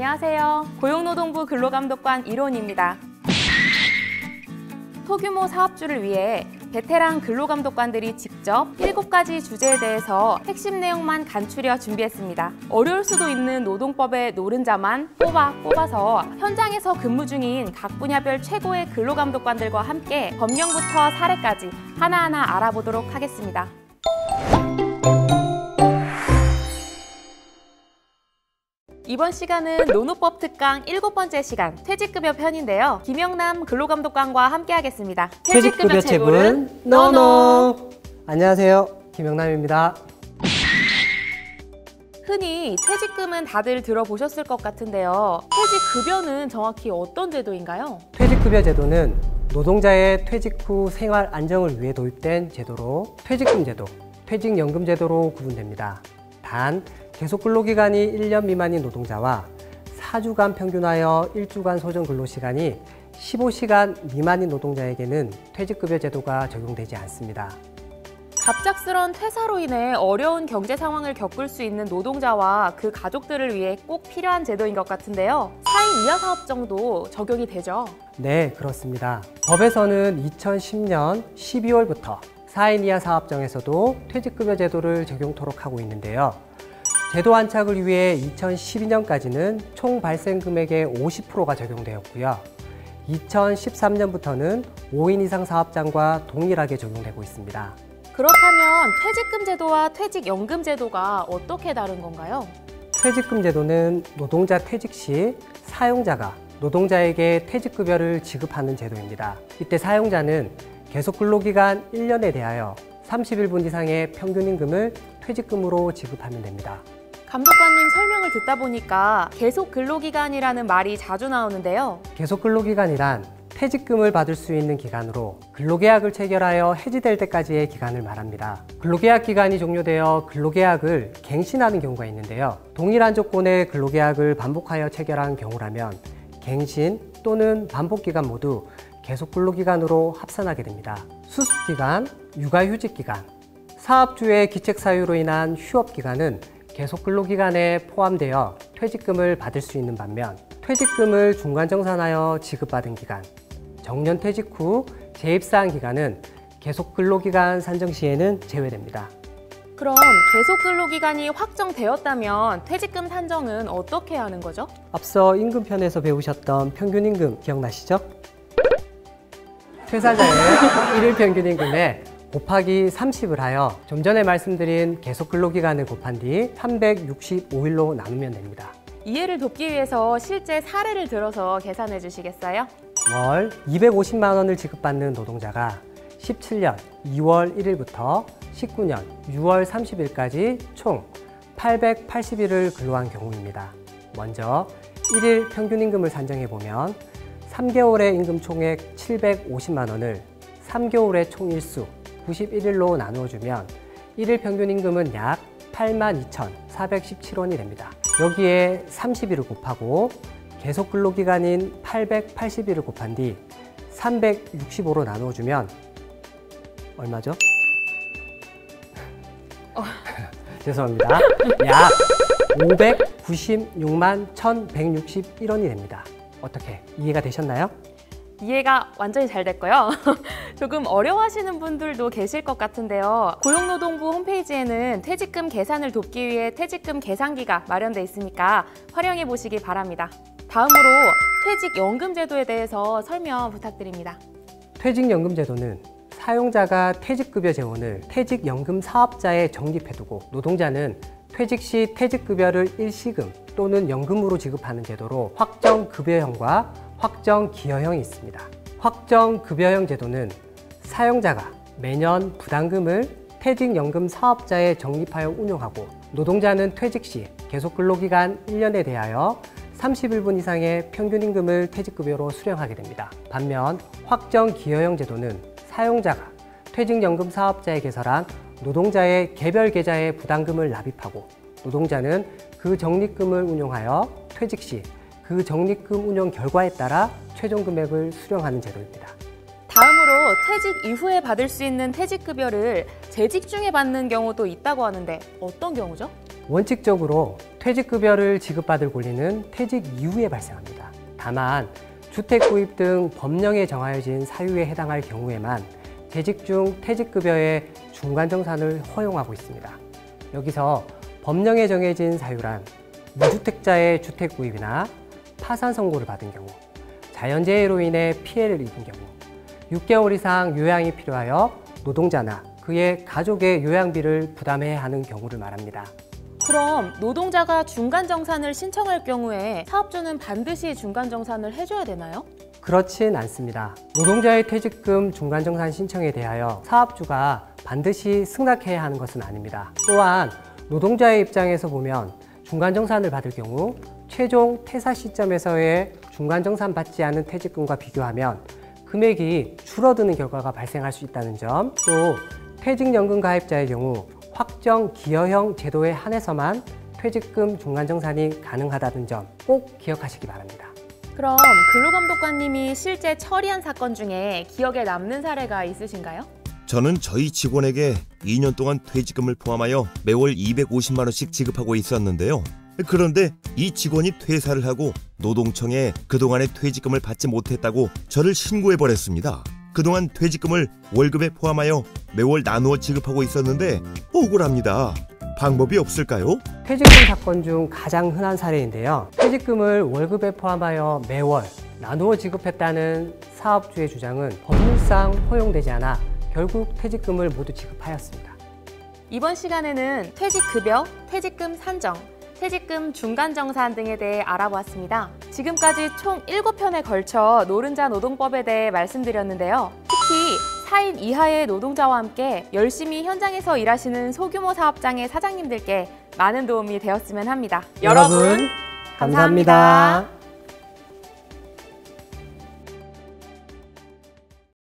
안녕하세요. 고용노동부 근로감독관 이론입니다. 소규모 사업주를 위해 베테랑 근로감독관들이 직접 7가지 주제에 대해서 핵심 내용만 간추려 준비했습니다. 어려울 수도 있는 노동법의 노른자만 뽑아서 현장에서 근무 중인 각 분야별 최고의 근로감독관들과 함께 법령부터 사례까지 하나하나 알아보도록 하겠습니다. 이번 시간은 노노법 특강 7번째 시간 퇴직급여 편인데요. 김영남 근로감독관과 함께 하겠습니다. 퇴직급여 체불은 노노! 안녕하세요. 김영남입니다. 흔히 퇴직금은 다들 들어보셨을 것 같은데요. 퇴직급여는 정확히 어떤 제도인가요? 퇴직급여 제도는 노동자의 퇴직 후 생활 안정을 위해 도입된 제도로 퇴직금 제도, 퇴직연금 제도로 구분됩니다. 단, 계속 근로기간이 1년 미만인 노동자와 4주간 평균하여 1주간 소정 근로시간이 15시간 미만인 노동자에게는 퇴직급여 제도가 적용되지 않습니다. 갑작스런 퇴사로 인해 어려운 경제 상황을 겪을 수 있는 노동자와 그 가족들을 위해 꼭 필요한 제도인 것 같은데요. 4인 이하 사업정도 적용이 되죠? 네, 그렇습니다. 법에서는 2010년 12월부터 4인 이하 사업정에서도 퇴직급여 제도를 적용토록 하고 있는데요. 제도 안착을 위해 2012년까지는 총 발생 금액의 50%가 적용되었고요. 2013년부터는 5인 이상 사업장과 동일하게 적용되고 있습니다. 그렇다면 퇴직금 제도와 퇴직연금 제도가 어떻게 다른 건가요? 퇴직금 제도는 노동자 퇴직 시 사용자가 노동자에게 퇴직급여를 지급하는 제도입니다. 이때 사용자는 계속 근로기간 1년에 대하여 31분 이상의 평균임금을 퇴직금으로 지급하면 됩니다. 감독관님 설명을 듣다 보니까 계속 근로기간이라는 말이 자주 나오는데요. 계속 근로기간이란 퇴직금을 받을 수 있는 기간으로 근로계약을 체결하여 해지될 때까지의 기간을 말합니다. 근로계약 기간이 종료되어 근로계약을 갱신하는 경우가 있는데요. 동일한 조건의 근로계약을 반복하여 체결한 경우라면 갱신 또는 반복기간 모두 계속 근로기간으로 합산하게 됩니다. 수습기간, 육아휴직기간, 사업주의 기책사유로 인한 휴업기간은 계속 근로기간에 포함되어 퇴직금을 받을 수 있는 반면 퇴직금을 중간정산하여 지급받은 기간, 정년퇴직 후 재입사한 기간은 계속 근로기간 산정 시에는 제외됩니다. 그럼 계속 근로기간이 확정되었다면 퇴직금 산정은 어떻게 하는 거죠? 앞서 임금편에서 배우셨던 평균임금 기억나시죠? 퇴사자의 일일 평균임금에 곱하기 30을 하여 좀 전에 말씀드린 계속 근로기간을 곱한 뒤 365일로 나누면 됩니다. 이해를 돕기 위해서 실제 사례를 들어서 계산해 주시겠어요? 월 250만 원을 지급받는 노동자가 17년 2월 1일부터 19년 6월 30일까지 총 880일을 근로한 경우입니다. 먼저 1일 평균임금을 산정해보면 3개월의 임금 총액 750만 원을 3개월의 총일수 91일로 나누어주면 1일 평균임금은 약 82,417원이 됩니다. 여기에 30일을 곱하고 계속 근로기간인 880일을 곱한 뒤 365로 나누어주면 얼마죠? 죄송합니다. 약 596만 1,161원이 됩니다. 어떻게 이해가 되셨나요? 이해가 완전히 잘 됐고요. 조금 어려워하시는 분들도 계실 것 같은데요. 고용노동부 홈페이지에는 퇴직금 계산을 돕기 위해 퇴직금 계산기가 마련돼 있으니까 활용해 보시기 바랍니다. 다음으로 퇴직연금 제도에 대해서 설명 부탁드립니다. 퇴직연금 제도는 사용자가 퇴직급여 재원을 퇴직연금 사업자에 적립해두고 노동자는 퇴직 시 퇴직급여를 일시금 또는 연금으로 지급하는 제도로 확정급여형과 확정기여형이 있습니다. 확정급여형 제도는 사용자가 매년 부담금을 퇴직연금 사업자에 적립하여 운용하고 노동자는 퇴직 시 계속 근로기간 1년에 대하여 31분 이상의 평균임금을 퇴직급여로 수령하게 됩니다. 반면 확정기여형 제도는 사용자가 퇴직연금 사업자에 개설한 노동자의 개별 계좌에 부담금을 납입하고 노동자는 그 적립금을 운용하여 퇴직 시 그 적립금 운용 결과에 따라 최종 금액을 수령하는 제도입니다. 다음으로 퇴직 이후에 받을 수 있는 퇴직급여를 재직 중에 받는 경우도 있다고 하는데 어떤 경우죠? 원칙적으로 퇴직급여를 지급받을 권리는 퇴직 이후에 발생합니다. 다만 주택 구입 등 법령에 정하여진 사유에 해당할 경우에만 재직 중 퇴직급여의 중간정산을 허용하고 있습니다. 여기서 법령에 정해진 사유란 무주택자의 주택 구입이나 파산 선고를 받은 경우, 자연재해로 인해 피해를 입은 경우, 6개월 이상 요양이 필요하여 노동자나 그의 가족의 요양비를 부담해야 하는 경우를 말합니다. 그럼 노동자가 중간정산을 신청할 경우에 사업주는 반드시 중간정산을 해줘야 되나요? 그렇진 않습니다. 노동자의 퇴직금 중간정산 신청에 대하여 사업주가 반드시 승낙해야 하는 것은 아닙니다. 또한 노동자의 입장에서 보면 중간정산을 받을 경우 최종 퇴사 시점에서의 중간정산 받지 않은 퇴직금과 비교하면 금액이 줄어드는 결과가 발생할 수 있다는 점, 또 퇴직연금 가입자의 경우 확정 기여형 제도에 한해서만 퇴직금 중간정산이 가능하다는 점 꼭 기억하시기 바랍니다. 그럼 근로감독관님이 실제 처리한 사건 중에 기억에 남는 사례가 있으신가요? 저는 저희 직원에게 2년 동안 퇴직금을 포함하여 매월 250만 원씩 지급하고 있었는데요. 그런데 이 직원이 퇴사를 하고 노동청에 그동안의 퇴직금을 받지 못했다고 저를 신고해버렸습니다. 그동안 퇴직금을 월급에 포함하여 매월 나누어 지급하고 있었는데 억울합니다. 방법이 없을까요? 퇴직금 사건 중 가장 흔한 사례인데요. 퇴직금을 월급에 포함하여 매월 나누어 지급했다는 사업주의 주장은 법률상 허용되지 않아 결국 퇴직금을 모두 지급하였습니다. 이번 시간에는 퇴직급여, 퇴직금 산정, 퇴직금 중간정산 등에 대해 알아보았습니다. 지금까지 총 7편에 걸쳐 노른자 노동법에 대해 말씀드렸는데요. 특히 4인 이하의 노동자와 함께 열심히 현장에서 일하시는 소규모 사업장의 사장님들께 많은 도움이 되었으면 합니다. 여러분, 감사합니다.